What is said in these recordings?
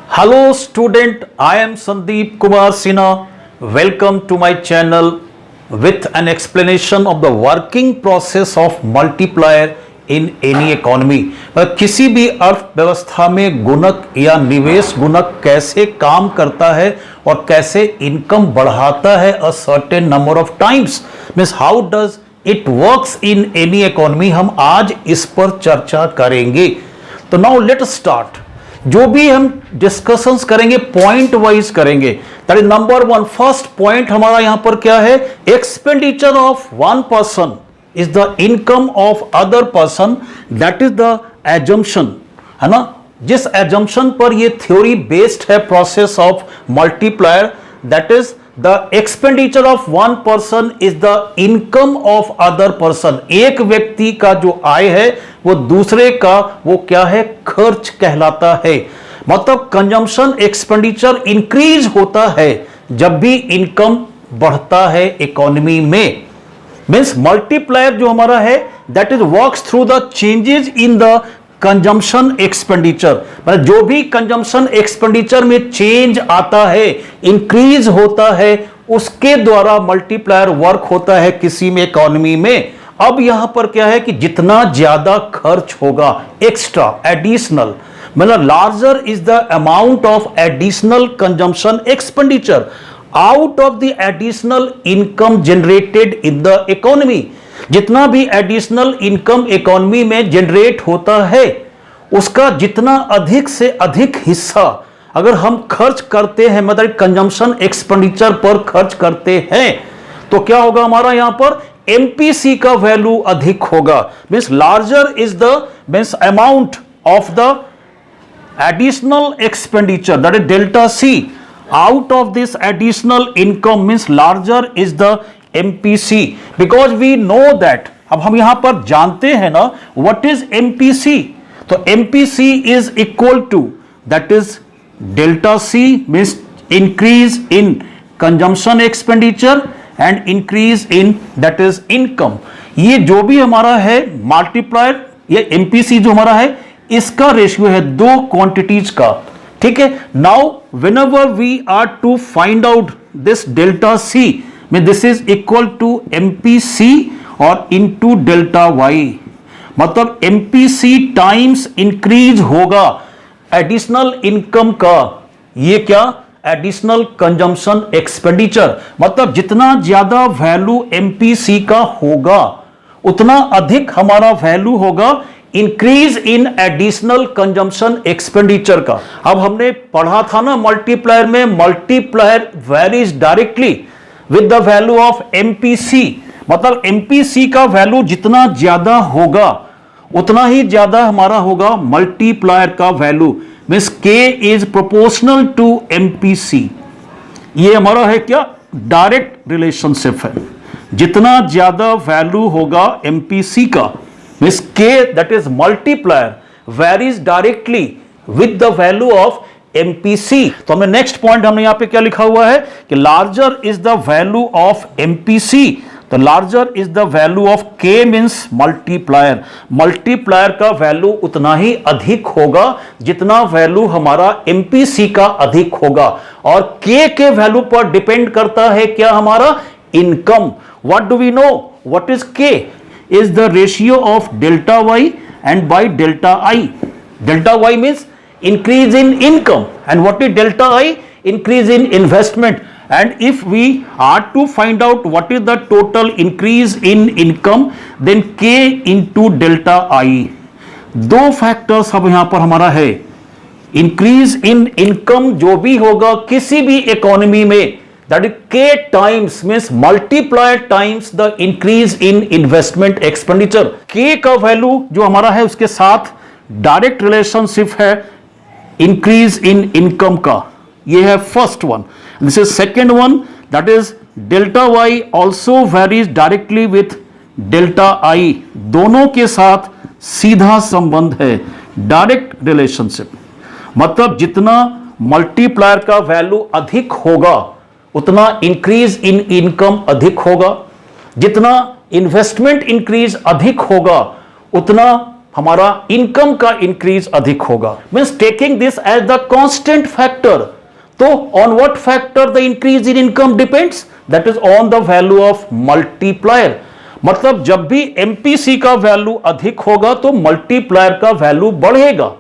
Hello student, I am Sandeep Kumar Sinha. Welcome to my channel with an explanation of the working process of multiplier in any economy. किसी भी अर्थव्यवस्था में गुणक या निवेश गुणक कैसे काम करता है और कैसे इनकम बढ़ाता है a certain number of times, means how does it works in any economy, हम आज इस पर चर्चा करेंगे. तो now let's start. जो भी हम डिस्कशंस करेंगे पॉइंट वाइज करेंगे. That is number one. First point हमारा यहां पर क्या है? Expenditure of one person is the income of other person. That is the assumption, है ना. जिस एजम्पशन पर ये थ्योरी बेस्ड है process of multiplier, that is the expenditure of one person is the income of other person. एक व्यक्ति का जो आय है वो दूसरे का वो क्या है? खर्च कहलाता है. मतलब कंजम्पशन एक्सपेंडिचर इंक्रीज होता है जब भी इनकम बढ़ता है इकोनॉमी में. मींस मल्टीप्लायर जो हमारा है that is works through the changes in the consumption expenditure. मतलब जो भी कंजम्पशन एक्सपेंडिचर में चेंज आता है, इंक्रीज होता है, उसके द्वारा मल्टीप्लायर वर्क होता है किसी में इकोनॉमी में. अब यहां पर क्या है कि जितना ज्यादा खर्च होगा, एक्स्ट्रा, एडिशनल, मतलब larger is the amount of additional consumption expenditure out of the additional income generated in the economy. जितना भी एडिशनल इनकम इकोनॉमी में जनरेट होता है उसका जितना अधिक से अधिक हिस्सा अगर हम खर्च करते हैं, मतलब कंजम्पशन एक्सपेंडिचर पर खर्च करते हैं, तो क्या होगा हमारा यहां पर? एमपीसी का वैल्यू अधिक होगा. Means larger is the means amount of the additional expenditure, that is delta C, out of this additional income means larger is the MPC, because we know that. अब हम यहां पर जानते हैं ना what is MPC. तो MPC is equal to, that is delta C means increase in consumption expenditure and increase in that is income. ये जो भी हमारा है मल्टीप्लायर, ये MPC जो हमारा है इसका रेशियो है दो क्वांटिटीज का. ठीक है. Now whenever we are to find out this delta C, mean this is equal to MPC और into delta Y. मतलब MPC टाइम्स इंक्रीज होगा एडिशनल इनकम का. ये क्या? Additional consumption expenditure. मतलब जितना ज्यादा वैल्यू MPC का होगा उतना अधिक हमारा वैल्यू होगा increase in additional consumption expenditure का. अब हमने पढ़ा था ना मल्टीप्लायर में, multiplier varies directly with the value of MPC. मतलब MPC का वैल्यू जितना ज्यादा होगा उतना ही ज्यादा हमारा होगा मल्टीप्लायर का value. Means K is proportional to MPC. ये हमारा है क्या? डायरेक्ट रिलेशनशिप है. जितना ज्यादा वैल्यू होगा MPC का, means K, that is multiplier, varies directly with the value of MPC. तो हमने नेक्स्ट पॉइंट हमने यहां पे क्या लिखा हुआ है कि larger is the value of MPC. तो larger is the value of K means multiplier. Multiplier का वैल्यू उतना ही अधिक होगा जितना वैल्यू हमारा MPC का अधिक होगा. और K के वैल्यू पर डिपेंड करता है क्या? हमारा income. What do we know? What is K? is the ratio of delta Y and by delta I. Delta Y means increase in income, and what is delta I? Increase in investment. And if we are to find out what is the total increase in income, then K into delta I. दो factors अब यहां पर हमारा है. Increase in income जो भी होगा किसी भी इकोनॉमी में, that is K times means multiplier times the increase in investment expenditure. K का वैल्यू जो हमारा है उसके साथ डायरेक्ट रिलेशनशिप है इंक्रीज इन इनकम का. ये है first one. This is second one, that is delta Y also varies directly with delta I. दोनों के साथ सीधा संबंध है, डायरेक्ट रिलेशनशिप. मतलब जितना मल्टीप्लायर का वैल्यू अधिक होगा उतना इंक्रीज इन इनकम अधिक होगा. जितना इन्वेस्टमेंट इंक्रीज अधिक होगा उतना हमारा इनकम का इंक्रीज अधिक होगा। Means taking this as the constant factor, तो on what factor the increase in income depends, that is on the value of multiplier. मतलब जब भी एमपीसी का वैल्यू अधिक होगा तो मल्टीप्लायर का वैल्यू बढ़ेगा,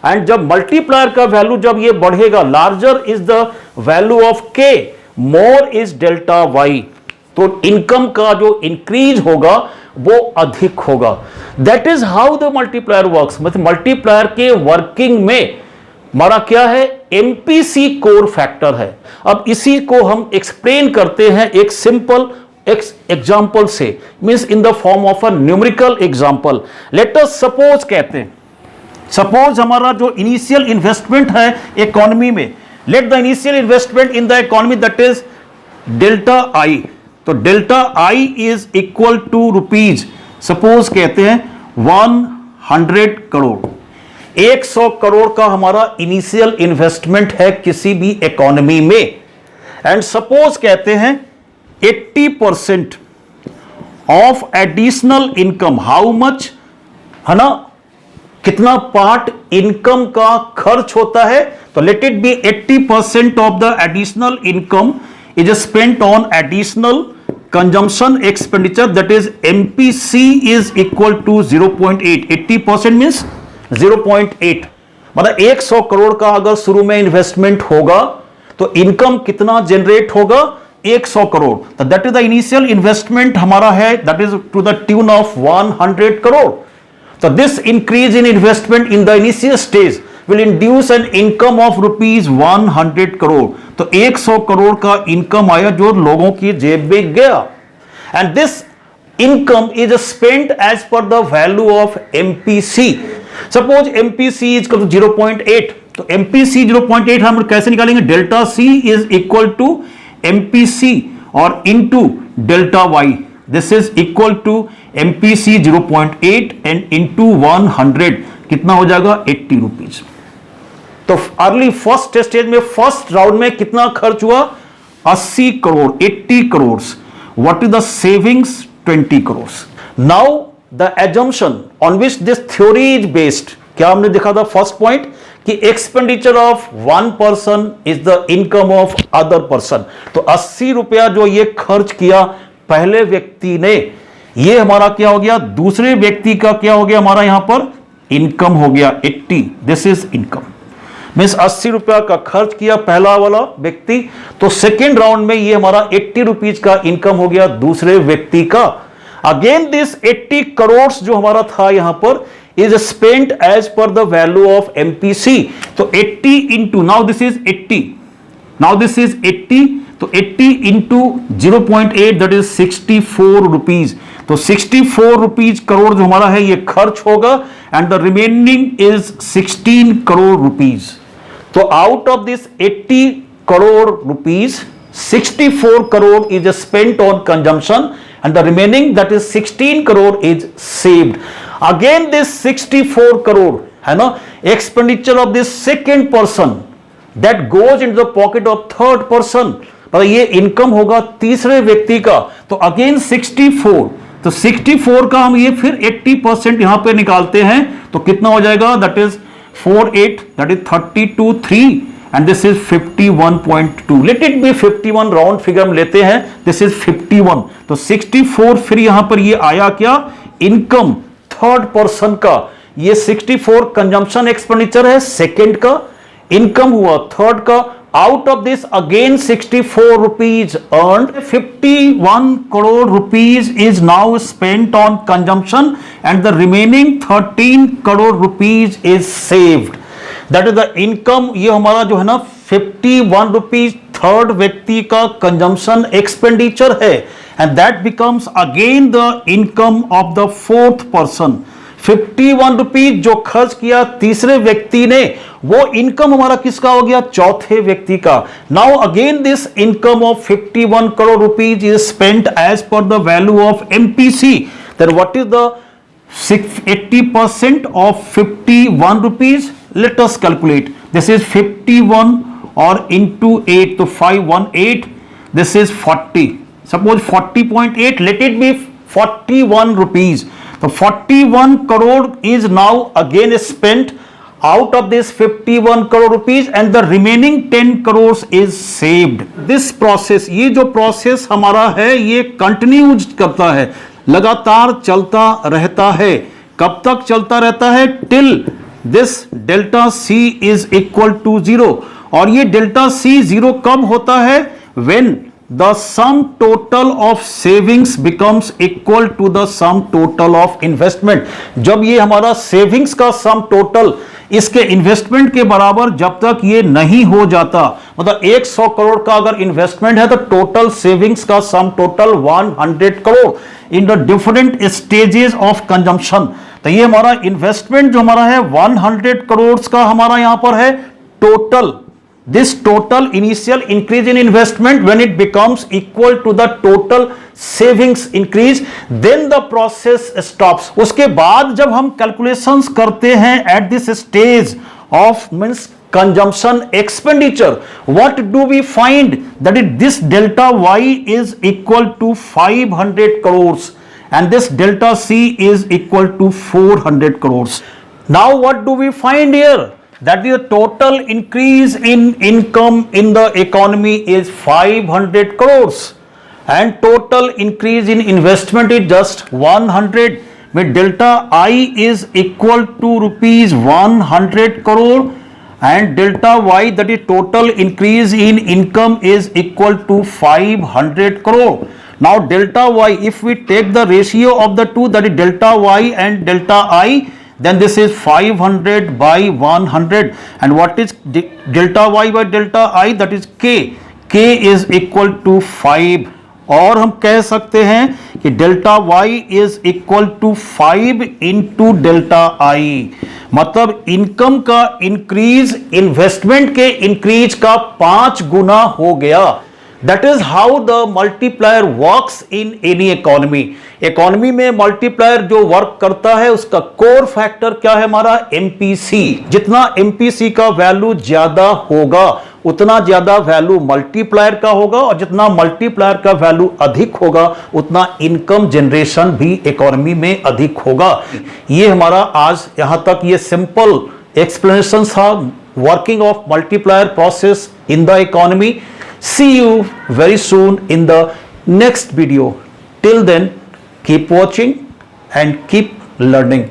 एंड जब मल्टीप्लायर का वैल्यू जब ये बढ़ेगा, larger is the value of के, मोर इज डेल्टा वाई, तो इनकम का जो इंक्रीज होगा वो अधिक होगा। That is how the multiplier works. मतलब मल्टीप्लायर के वर्किंग में हमारा क्या है, एमपीसी कोर फैक्टर है। अब इसी को हम एक्सप्लेन करते हैं एक सिंपल एग्जाम्पल से, means in the form of a numerical example. Let us suppose कहते हैं, सपोज हमारा जो इनिशियल इन्वेस्टमेंट है इकोनॉमी में, let the initial investment in the economy that is delta I, तो delta I is equal to rupees, suppose कहते हैं 100 करोड़, 100 करोड़ का हमारा इनिशियल इन्वेस्टमेंट है किसी भी इकोनॉमी में, एंड सपोज कहते हैं 80% of additional income, how much, है ना, कितना पार्ट इनकम का खर्च होता है, तो let it be 80% of the additional income is spent on additional consumption expenditure, that is MPC is equal to 0.8, 80% means 0.8, मतलब 100 करोड़ का अगर शुरू में इन्वेस्टमेंट होगा तो इनकम कितना जनरेट होगा, 100 करोड़, तो that is the initial investment हमारा है, that is to the tune of 100 crore. So this increase in investment in the initial stage will induce an income of rupees 100 crore, तो 100 करोड़ का इनकम आया जो लोगों की जेब में गया, and this income is spent as per the value of MPC. Suppose MPC is equal to 0.8, तो MPC 0.8 हम कैसे निकालेंगे, delta C is equal to MPC और into delta Y, this is equal to MPC 0.8 and into 100 कितना हो जाएगा, 80 rupees. तो early first stage में, फर्स्ट राउंड में कितना खर्च हुआ, 80 crore, 80 crore. What is the savings, 20 crore. Now the assumption on which this theory is based, क्या हमने देखा था फर्स्ट पॉइंट कि expenditure of one person is the income of other person, तो 80 रुपया जो ये खर्च किया पहले व्यक्ति ने, ये हमारा क्या हो गया, दूसरे व्यक्ति का क्या हो गया, हमारा यहां पर इनकम हो गया 80, दिस इज इनकम। मीन्स 80 रुपया का खर्च किया पहला वाला व्यक्ति, तो सेकेंड राउंड में ये हमारा 80 रुपीज का इनकम हो गया दूसरे व्यक्ति का। अगेन दिस 80 करोड़ जो हमारा था यहां पर is spent as per the value of MPC, तो 80 into, now this is 80, now this is 80, तो 80 इंटू 0.8 दैट इज 64 रुपीज, तो 64 रुपीज करोड़ जो हमारा है ये खर्च होगा, and the remaining is 16 crore rupees. तो out of this 80 crore rupees 64 crore is spent on consumption, and the remaining that is 16 crore is saved. Again this 64 crore है ना, expenditure of this second person that goes in the pocket of third person, मतलब ये income होगा तीसरे व्यक्ति का, तो again 64, तो 64 का हम ये फिर 80% यहां पे निकालते हैं, तो कितना हो जाएगा, that is 48, that is 32, 3 and this is 51.2, late it B 51, round figure में लेते हैं, दिस इज 51, तो 64 फिर यहां पर ये आया क्या, इनकम थर्ड पर्सन का, ये 64 कंजम्पशन एक्सपेंडिचर है सेकेंड का, इनकम हुआ थर्ड का। Out of this again 64 rupees earned, 51 crore rupees is now spent on consumption, and the remaining 13 crore rupees is saved. That is the income, ये हमारा जो है ना 51 rupees थर्ड व्यक्ति का कंजम्पशन एक्सपेंडिचर है, and that becomes again the income of the fourth person. 51 rupees जो खर्च किया तीसरे व्यक्ति ने, वो इनकम हमारा किसका हो गया, चौथे व्यक्ति का। Now again this income of 51 crore rupees is spent as per the value of MPC, then what is the 80% of 51 rupees, let us calculate, this is 51 और इंटू 8, तो 518, this is 40, suppose 40.8, let it be 41 rupees, तो 41 crore is now again spent out of this 51 crore rupees and the remaining 10 crores is saved. This process, ये जो process हमारा है ये continues करता है, लगातार चलता रहता है. कब तक चलता रहता है? Till this delta C is equal to 0. और ये delta C 0 कब होता है? When the sum total of savings becomes equal to the sum total of investment. जब ये हमारा savings का sum total इसके इन्वेस्टमेंट के बराबर जब तक ये नहीं हो जाता, मतलब 100 करोड़ का अगर इन्वेस्टमेंट है तो टोटल सेविंग्स का sum total 100 crore in the different stages of consumption. तो ये हमारा इन्वेस्टमेंट जो हमारा है 100 करोड़ का हमारा यहां पर है total. This total initial increase in investment, when it becomes equal to the total savings increase, then the process stops. उसके बाद जब हम calculations करते हैं at this stage of means consumption expenditure, what do we find? That is, this delta Y is equal to 500 crores and this delta C is equal to 400 crores. Now what do we find here? That the total increase in income in the economy is 500 crores and total increase in investment is just 100. With delta I is equal to rupees 100 crore and delta Y, that is total increase in income, is equal to 500 crore. Now delta Y, if we take the ratio of the two, that is delta Y and delta I, then this is 500 by 100. And what is delta Y by delta I? That is K. K is equal to 5. और हम कह सकते हैं कि delta Y is equal to 5 into delta I. मतलब income का increase investment के increase का 5 गुना हो गया. That is how the multiplier works in any economy. Economy में मल्टीप्लायर जो वर्क करता है उसका कोर फैक्टर क्या है? हमारा MPC. जितना MPC का वैल्यू ज्यादा होगा उतना ज्यादा वैल्यू मल्टीप्लायर का होगा और जितना मल्टीप्लायर का वैल्यू अधिक होगा उतना इनकम जनरेशन भी इकोनॉमी में अधिक होगा. ये हमारा आज यहां तक ये सिंपल एक्सप्लेनेशन था working of multiplier process in the economy. See you very soon in the next video. Till then, keep watching and keep learning.